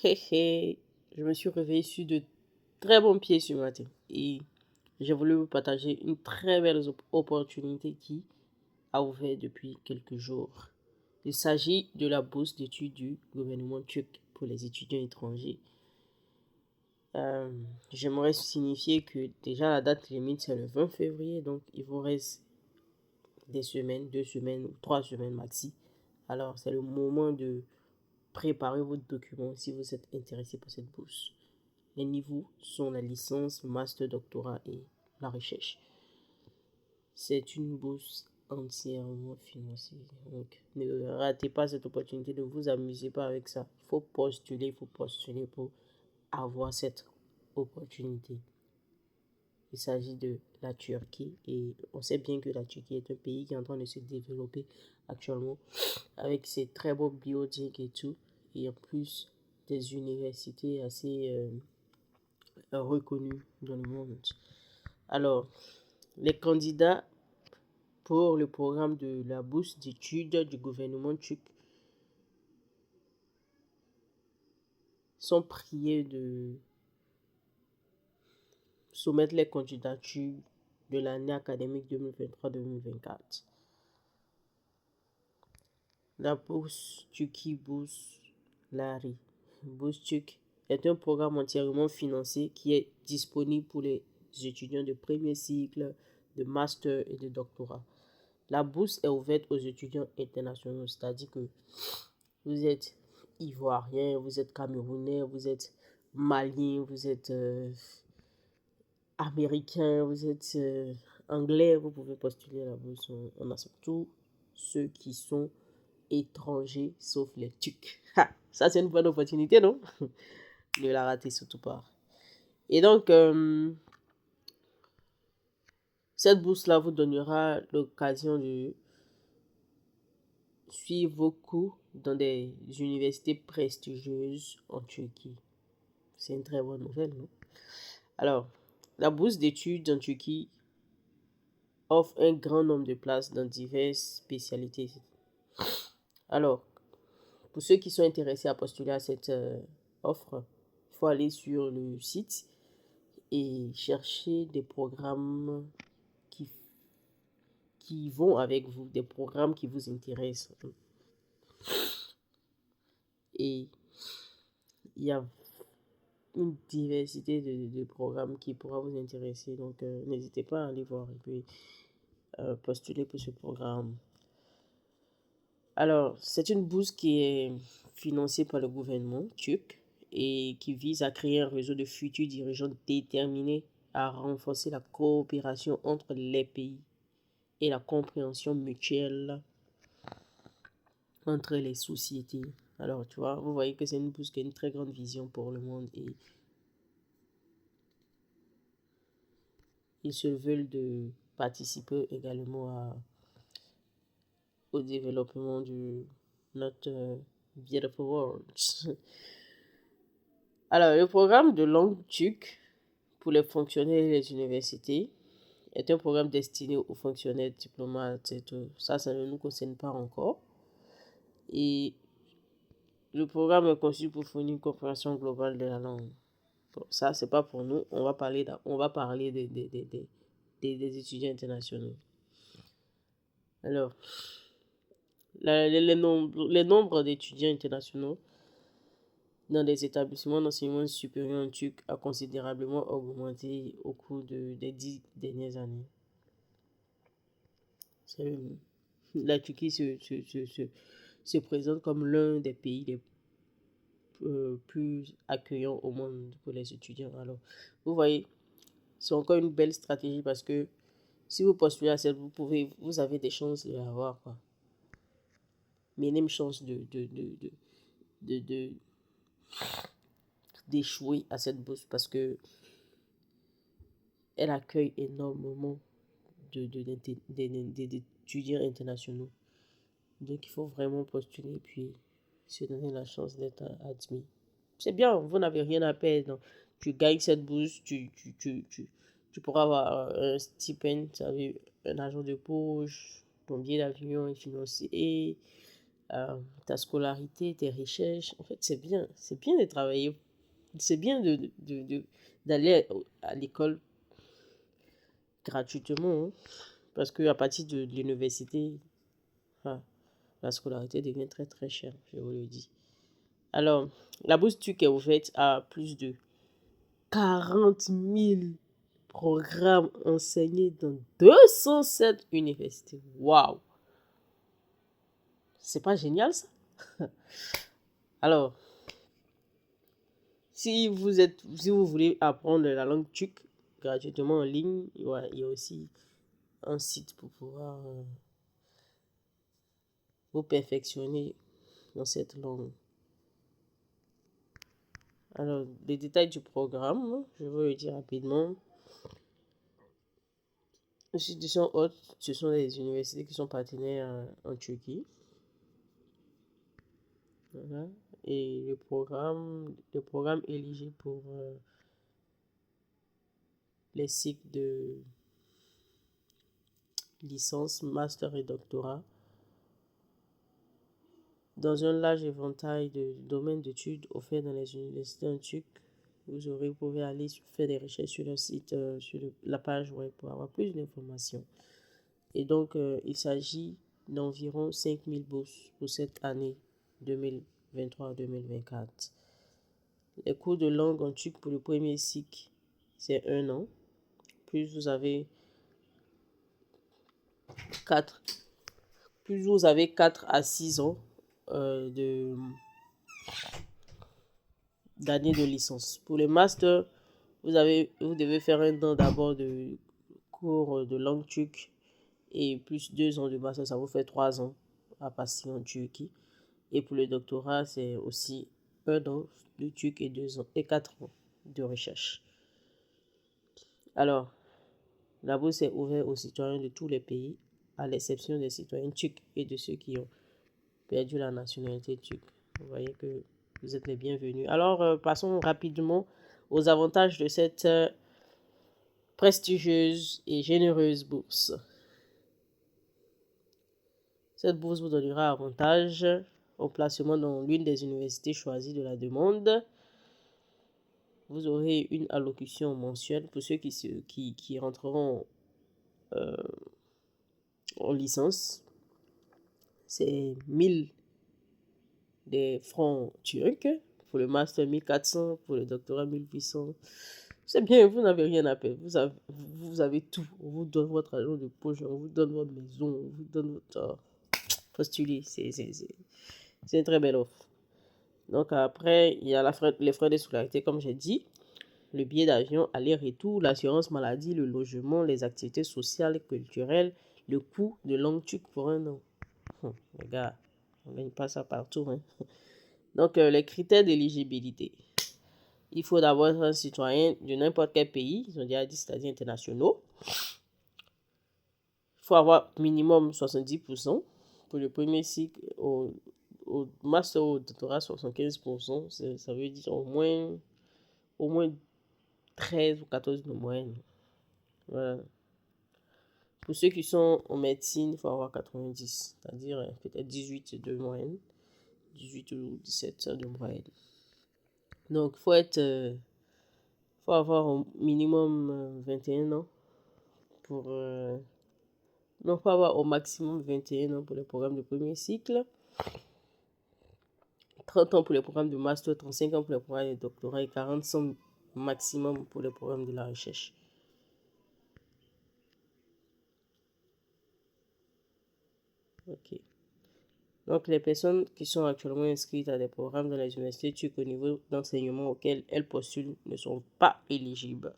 Hé hé, je me suis réveillée sur de très bons pieds ce matin et j'ai voulu vous partager une très belle opportunité qui a ouvert depuis quelques jours. Il s'agit de la bourse d'études du gouvernement turc pour les étudiants étrangers. Euh, J'aimerais signifier que déjà la date limite c'est le 20 février, donc il vous reste des semaines, 2 semaines ou 3 semaines maxi. Alors c'est le moment de préparer votre document si vous êtes intéressé par cette bourse. Les niveaux sont la licence, le master, doctorat et la recherche. C'est une bourse entièrement financée. Donc, ne ratez pas cette opportunité, ne vous amusez pas avec ça. Il faut postuler pour avoir cette opportunité. Il s'agit de la Turquie et on sait bien que la Turquie est un pays qui est en train de se développer actuellement avec ses très beaux biotech et tout. Et en plus, des universités assez reconnues dans le monde. Alors, les candidats pour le programme de la bourse d'études du gouvernement turc sont priés de soumettre les candidatures de l'année académique 2023-2024. La bourse Turquie Bourse Lari, bourse turque, est un programme entièrement financé qui est disponible pour les étudiants de premier cycle, de master et de doctorat. La bourse est ouverte aux étudiants internationaux, c'est-à-dire que vous êtes ivoirien, vous êtes camerounais, vous êtes malien, vous êtes américain, vous êtes anglais, vous pouvez postuler à la bourse. On accepte tous ceux qui sont étrangers, sauf les Turcs. Ça, c'est une bonne opportunité, non? Ne la ratez surtout pas. Et donc, cette bourse-là vous donnera l'occasion de suivre vos cours dans des universités prestigieuses en Turquie. C'est une très bonne nouvelle, non? Alors, la bourse d'études en Turquie offre un grand nombre de places dans diverses spécialités. Alors, pour ceux qui sont intéressés à postuler à cette offre, il faut aller sur le site et chercher des programmes qui, qui vont avec vous, des programmes qui vous intéressent. Et il y a une diversité de programmes qui pourra vous intéresser. Donc, n'hésitez pas à aller voir et puis postuler pour ce programme. Alors, c'est une bourse qui est financée par le gouvernement turc et qui vise à créer un réseau de futurs dirigeants déterminés à renforcer la coopération entre les pays et la compréhension mutuelle entre les sociétés. Alors, tu vois, vous voyez que c'est une bourse qui a une très grande vision pour le monde et ils se veulent de participer également au développement de notre beautiful world. Alors, le programme de langue turque pour les fonctionnaires et les universités est un programme destiné aux fonctionnaires, diplomates et tout. Ça ne nous concerne pas encore. Et le programme est conçu pour fournir une compréhension globale de la langue. Bon, ça, c'est pas pour nous. On va parler des étudiants internationaux. Alors, les nombres d'étudiants internationaux dans les établissements d'enseignement supérieur en Turquie a considérablement augmenté au cours des 10 dernières années. La Turquie se présente comme l'un des pays les plus accueillants au monde pour les étudiants. Alors, vous voyez, c'est encore une belle stratégie parce que si vous postulez à cette, vous avez des chances de l'avoir, quoi. Minime chance de, d'échouer à cette bourse parce que elle accueille énormément d'étudiants internationaux. Donc, il faut vraiment postuler et puis se donner la chance d'être admis. C'est bien, vous n'avez rien à perdre. Tu gagnes cette bourse, tu pourras avoir un stipend, un argent de poche, ton billet d'avion est financé. ta scolarité, tes recherches. En fait, c'est bien de travailler, c'est bien d'aller à l'école gratuitement, hein, parce qu'à partir de l'université, ah, la scolarité devient très très chère, je vous le dis. Alors, la bourse TUC est ouverte à plus de 40 000 programmes enseignés dans 207 universités. Waouh! C'est pas génial ça? Alors, si vous voulez apprendre la langue TUC gratuitement en ligne, il y a aussi un site pour pouvoir vous perfectionner dans cette langue. Alors, les détails du programme, je vais le dire rapidement. Les institutions hautes, ce sont les universités qui sont partenaires en Turquie. Voilà. Et le programme éligible pour les cycles de licence, master et doctorat dans un large éventail de domaines d'études offerts dans les universités en turc. Vous pouvez aller faire des recherches sur le site, sur la page web pour avoir plus d'informations. Et donc, il s'agit d'environ 5000 bourses pour cette année 2023-2024. Les cours de langue en turc pour le premier cycle, c'est 1 an. Plus vous avez 4, à 6 ans d'année de licence. Pour les masters, vous devez faire 1 an d'abord de cours de langue turque et plus 2 ans de master, ça vous fait 3 ans à passer en Turquie. Et pour le doctorat, c'est aussi 1 an de turc et 2 ans et 4 ans de recherche. Alors, la bourse est ouverte aux citoyens de tous les pays, à l'exception des citoyens turcs et de ceux qui ont perdu la nationalité turque. Vous voyez que vous êtes les bienvenus. Alors, passons rapidement aux avantages de cette prestigieuse et généreuse bourse. Cette bourse vous donnera avantage au placement dans l'une des universités choisies de la demande. Vous aurez une allocution mensuelle pour ceux qui rentreront en licence. C'est 1000 des francs turcs. Pour le master, 1400. Pour le doctorat, 1800. C'est bien, vous n'avez rien à perdre. Vous avez tout. On vous donne votre argent de poche, on vous donne votre maison, on vous donne votre postuler. C'est une très belle offre. Donc après, il y a les frais de scolarité, comme j'ai dit, le billet d'avion, aller-retour, l'assurance maladie, le logement, les activités sociales et culturelles, le coût de langue turque pour 1 an. Les gars, on ne gagne pas ça partout. Hein. Donc, les critères d'éligibilité. Il faut d'abord être un citoyen de n'importe quel pays, ils ont déjà dit, c'est-à-dire internationaux. Il faut avoir minimum 70% pour le premier cycle, au master ou au doctorat 75%, ça veut dire au moins 13 ou 14 de moyenne. Voilà. Pour ceux qui sont en médecine, il faut avoir 90, c'est-à-dire peut-être 18 de moyenne, 18 ou 17 de moyenne. Donc, faut avoir au minimum 21 ans pour... non, faut avoir au maximum 21 ans pour le programme de premier cycle, 30 ans pour le programme de master, 35 ans pour le programme de doctorat et 40 ans maximum pour le programme de la recherche. Ok. Donc, les personnes qui sont actuellement inscrites à des programmes dans les universités turques au niveau d'enseignement auquel elles postulent ne sont pas éligibles.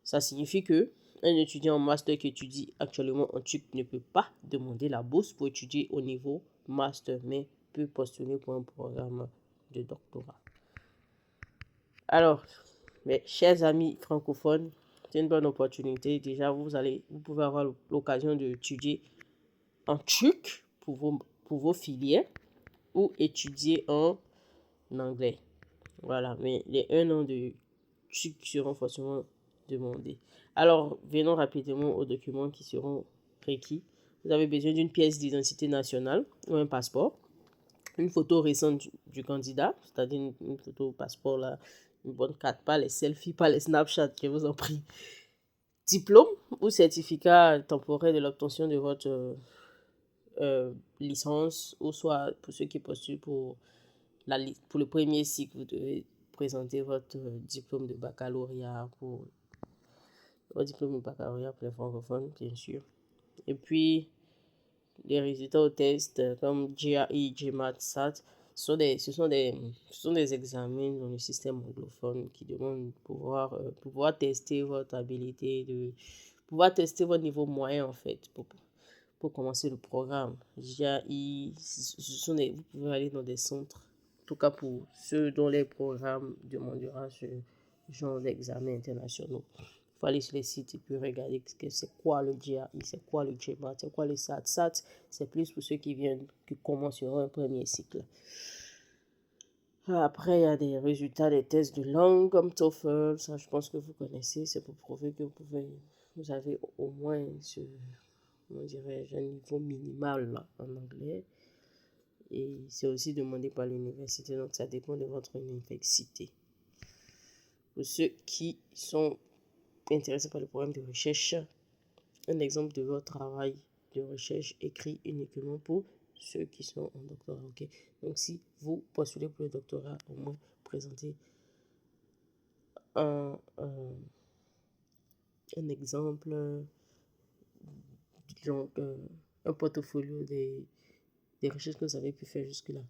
Ça signifie que un étudiant en master qui étudie actuellement en turc ne peut pas demander la bourse pour étudier au niveau master, mais peut postuler pour un programme de doctorat. Alors, mes chers amis francophones, c'est une bonne opportunité. Déjà, vous pouvez avoir l'occasion d'étudier en turc pour vos filières ou étudier en anglais. Voilà, mais les 1 an de turc seront forcément demandés. Alors, venons rapidement aux documents qui seront requis Vous avez besoin d'une pièce d'identité nationale ou un passeport, une photo récente du candidat, c'est-à-dire une photo passeport, là, une bonne carte, pas les selfies, pas les Snapchat, je vous en prie. Diplôme ou certificat temporaire de l'obtention de votre licence, ou soit pour ceux qui postulent pour le premier cycle, vous devez présenter votre diplôme de baccalauréat pour les francophones, bien sûr. Et puis, les résultats au test comme GRE, GMAT, SAT, ce sont des examens dans le système anglophone qui demandent de pouvoir tester votre habilité, de pouvoir tester votre niveau moyen en fait pour commencer le programme. GRE, vous pouvez aller dans des centres, en tout cas pour ceux dont les programmes demandera ce genre d'examens internationaux. Il faut aller sur les sites et puis regarder c'est quoi le GRE, c'est quoi le GMAT, c'est quoi le SAT. SAT, c'est plus pour ceux qui commenceront un premier cycle. Après, il y a des résultats des tests de langue comme TOEFL, ça je pense que vous connaissez, c'est pour prouver que vous avez au moins on dirait, un niveau minimal là, en anglais. Et c'est aussi demandé par l'université, donc ça dépend de votre université. Pour ceux qui sont intéressés par le programme de recherche, un exemple de votre travail de recherche écrit uniquement pour ceux qui sont en doctorat. Okay? Donc si vous postulez pour le doctorat, au moins présentez un exemple, donc un portfolio des recherches que vous avez pu faire jusque-là.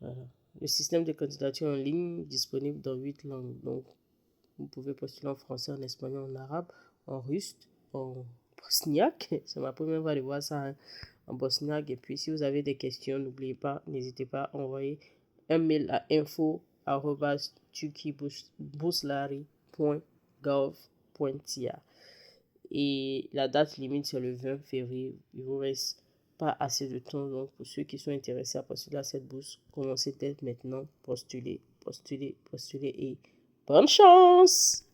Voilà. Le système de candidature en ligne disponible dans 8 langues. Donc, vous pouvez postuler en français, en espagnol, en arabe, en russe, en bosniaque. C'est ma première fois de voir ça, hein, en bosniaque. Et puis, si vous avez des questions, n'hésitez pas à envoyer un mail à info@turkeybuslari.gov.tia. Et la date limite, c'est le 20 février. Il vous reste pas assez de temps. Donc, pour ceux qui sont intéressés à postuler à cette bourse, commencez dès maintenant. Postulez et bonne chance!